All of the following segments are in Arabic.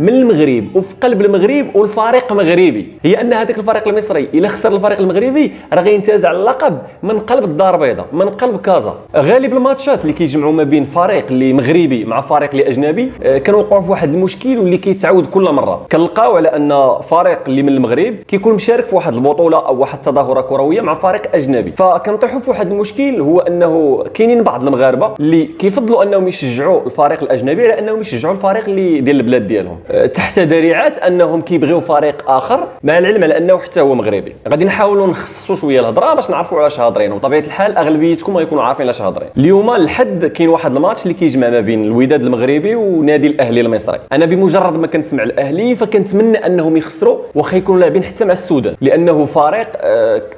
من المغرب وفي قلب المغرب والفريق مغربي، هي ان هذاك الفريق المصري الا خسر الفريق المغربي راه غينتزع اللقب من قلب الدار البيضاء، من قلب كازا. غالب الماتشات اللي كيجمعوا ما بين فريق اللي مغربي مع فريق اللي اجنبي كنوقعوا في واحد المشكل واللي كيتعاود كل مره. كنلقاو على ان فريق اللي من المغرب كيكون مشارك في واحد البطوله او واحد التظاهره كرويه مع فريق اجنبي، فكنطيحوا في واحد المشكل، هو انه كاينين بعض المغاربه اللي كيفضلوا انهم يشجعوا الفريق الاجنبي على انهم يشجعوا الفريق اللي ديال البلاد ديالهم، تحت ذريعه انهم كيبغيو فريق اخر مع العلم على انه حتى هو مغربي. غادي نحاولوا نخصصوا شويه الهضره باش نعرفوا علاش هاضرين، وطبيعه الحال اغلبيتكم غيكونوا عارفين علاش هاضرين. اليوم الحد كاين واحد الماتش اللي كيجمع ما بين الوداد المغربي ونادي الاهلي المصري. انا بمجرد ما كنسمع الاهلي فكنتمنى انهم يخسروا واخا يكونوا لاعبين حتى مع السودان، لانه فريق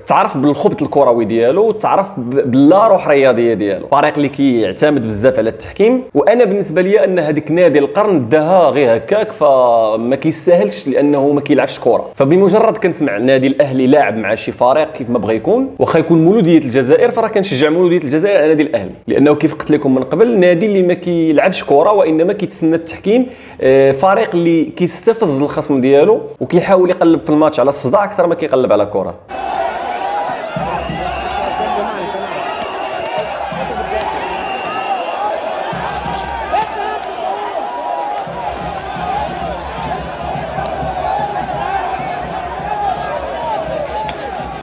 تعرف بالخبط الكروي ديالو، تعرف باللا روح رياضيه ديالو، فريق اللي كيعتمد بزاف على التحكيم. وانا بالنسبه لي ان هذيك نادي القرن داها غير هكاك، فما كيستاهلش لانه ما كيلعبش كره. فبمجرد كنسمع نادي الاهلي لاعب مع شي فريق كيف ما بغى يكون واخا يكون مولوديه الجزائر، فراه كنشجع مولوديه الجزائر على نادي الاهلي، لانه كيف قلت لكم من قبل نادي اللي ما كيلعبش كره وانما كيتسنى التحكيم، فريق اللي كيستفز الخصم ديالو وكيحاول يقلب في الماتش على الصداع اكثر ما كيقلب على كره.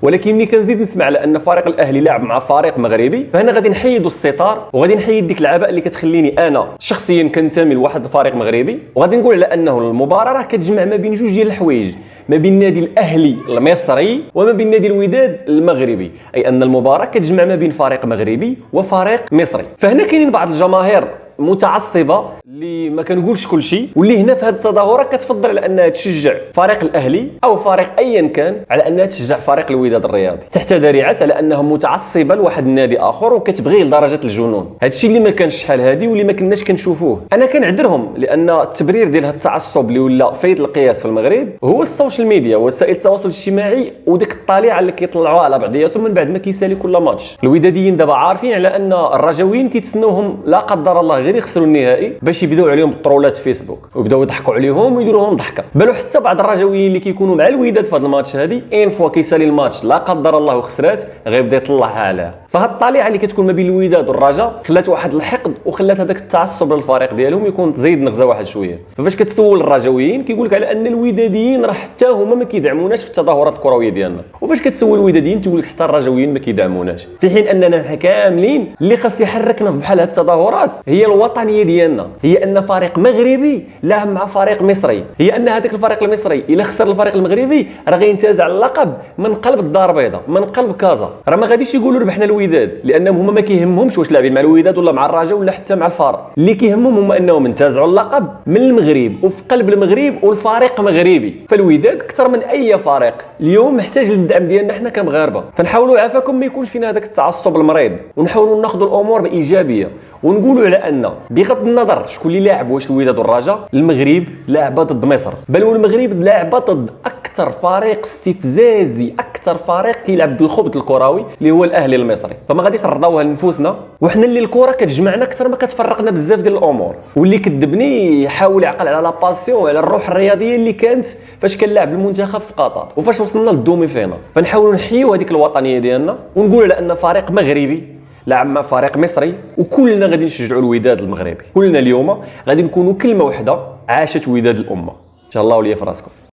ولكن ملي كنزيد نسمع على ان فريق الاهلي لاعب مع فريق مغربي، فهنا غادي نحيدوا الستار وغادي نحيد ديك العباءه اللي كتخليني انا شخصيا كنتمي لواحد الفريق مغربي، وغادي نقول على انه المباراه راه كتجمع ما بين جوج ديال الحوايج، ما بين النادي الاهلي المصري وما بين نادي الوداد المغربي، اي ان المباراه كتجمع ما بين فريق مغربي وفريق مصري. فهنا كاينين بعض الجماهير متعصبه اللي ما كنقولش كل شيء، واللي هنا في هذه التظاهره كتفضل على انها تشجع فريق الاهلي او فريق ايا كان على انها تشجع فريق الوداد الرياضي، تحت ذريعه على انها متعصبه لواحد النادي اخر وكتبغيه لدرجه الجنون. هذا الشيء اللي ما كانش شحال هذه واللي ما كناش كنشوفوه. انا كنعذرهم لان التبرير ديال هذا التعصب اللي ولا فايت القياس في المغرب هو السوشيال ميديا ووسائل التواصل الاجتماعي وديك الطالعه اللي كيطلعوها على بعضياتهم من بعد ما كيسالي كل ماتش. الوداديين دابا عارفين على ان الرجاويين كيتسناوهم لا قدر الله غير يخسروا النهائي باش يبداو عليهم الطرولات في فيسبوك ويبداو يضحكوا عليهم ويديروا لهم ضحكه. بالو حتى بعض الرجاويين اللي كيكونوا مع الوداد في هذا الماتش هذه ان فوا كيسالي الماتش لا قدر الله وخسرات غيبدا يطلعها عليها. فهاد الطليعه اللي كتكون ما بين الوداد والرجاء خلات واحد الحقد وخلات هذاك التعصب للفريق ديالهم يكون تزيد نغزه واحد شويه. فاش كتسول الرجاويين كيقول لك على ان الوداديين راه حتى هما ما كيدعموناش في التظاهرات الكرويه ديالنا، وفاش كتسول الوداديين تقول لك حتى الرجاويين ما كيدعموناش، في حين اننا نحن كاملين اللي خاص يحركنا في بحال هاد التظاهرات هي الوطنيه ديالنا، هي ان فريق مغربي لاعب مع فريق مصري، هي ان هذاك الفريق المصري الا خسر الفريق المغربي راه غينتزع اللقب من قلب الدار البيضاء، من قلب كازا. راه ما غاديش يقولوا ربحنا الوداد لانهم هما ما كيهمهمش واش لاعبين مع الوداد ولا مع الرجاء ولا حتى مع الفار، اللي كيهمهم هما انهم انتزعوا اللقب من المغرب وفي قلب المغرب والفريق مغربي. فالوداد اكثر من اي فريق اليوم محتاج للدعم ديالنا حنا كمغاربه، فنحاولوا عافاكم ما يكونش فينا هذاك التعصب المريض ونحاولوا ناخذوا الامور بايجابيه ونقولوا على ان بغض النظر شكون اللي لاعب واش الوداد والرجاء، المغرب لاعبه ضد مصر، بل والمغرب لاعبه ضد اكثر فريق استفزازي، اكثر فريق كيلعب بالخبط الكروي اللي هو الاهلي المصري. فما غاديش نرضاوها لنفوسنا، وحنا اللي الكره كتجمعنا اكثر ما كتفرقنا بزاف ديال الامور. واللي كذبني يحاول يعقل على لا باسيون وعلى الروح الرياضيه اللي كانت فاش كنلعب المنتخب في قطر وفاش وصلنا للدومي فينا. فنحاولوا نحيوا هذيك الوطنيه ديالنا ونقولوا على ان فريق مغربي لاعب مع فريق مصري وكلنا غادي نشجعوا الوداد المغربي. كلنا اليوم غادي نكونوا كلمه واحده، عاشت وداد الامه. ان شاء الله وليا في راسكم.